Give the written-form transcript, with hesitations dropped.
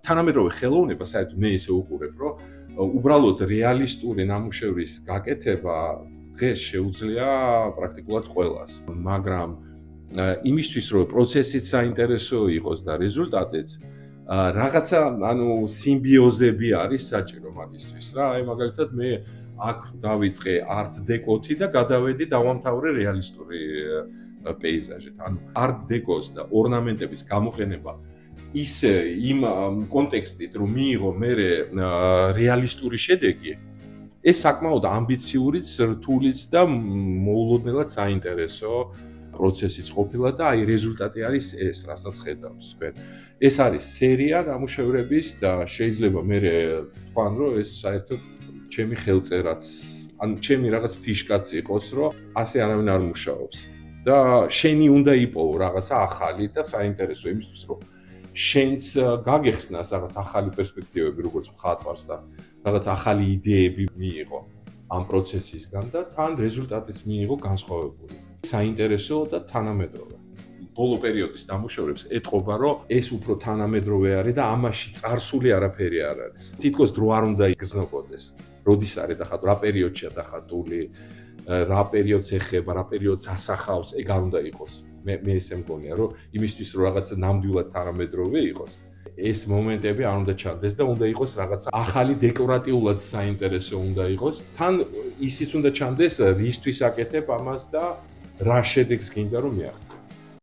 თანამედროვე ხელოვნება საერთოდ მე ისე უყურებ, რომ უბრალოდ რეალისტური ნამუშევრის გაკეთება დღეს შეუძლია პრაქტიკულად ყველას, მაგრამ იმისთვის რომ პროცესიც საინტერესო იყოს და რეზულტატიც რაღაცა სიმბიოზები არის საჭირო მაგისთვის რა. აი მაგალითად მე აქ დავიწყე art deco-თი და გადავედი დავამთავრე რეალისტური პეიზაჟით. ანუ art deco-ს და ორნამენტების გამოყენება ისე იმ კონტექსტით რომ მიიღო მე რეალისტური შედეგი, ეს საკმაოდ ამბიციურიც, რთულიც და მოულოდნელად საინტერესო პროცესიც ყოფილა და აი რეზულტატი არის ეს, რასაც ხედავთ თქვენ. ეს არის სერია ნამუშევრების და შეიძლება მე თქვან რომ ეს საერთოდ ჩემი ხელწერაც, ან ჩემი რაღაც ფიშკაც იყოს, რომ ასე არავინ არ მუშაობს. და შენი უნდა იპოვო რაღაცა ახალი და საინტერესო იმისთვის, რომ შენც გაგეხსნას რაღაც ახალი პერსპექტივები, როგორც მხატვარს და რაღაც ახალი იდეები მიიღო ამ პროცესისგან და თან რეზულტატიც მიიღო განსხვავებული. საინტერესო და თანამედროვე. ბოლო პერიოდის ნამუშევრებს ეტყობა, რომ ეს უფრო თანამედროვე არის და ამაში წარსული არაფერი არ არის. თითქოს დრო არ უნდა იგრძნობოდეს. როდის არის დახატული, რა პერიოდშია დახატული, რა პერიოდს ეხება, რა პერიოდს ასახავს, ეგ არ უნდა იყოს. მე ესე მგონია, რომ იმისთვის რომ რაღაცა ნამდვილად თანამედროვე იყოს, ეს მომენტები არ უნდა ჩანდეს და უნდა იყოს რაღაცა ახალი დეკორატიულად საინტერესო უნდა იყოს. თან ისიც უნდა ჩანდეს, რისთვის აკეთებ ამას და რა შედეგს გინდა რომ მიაღწევ.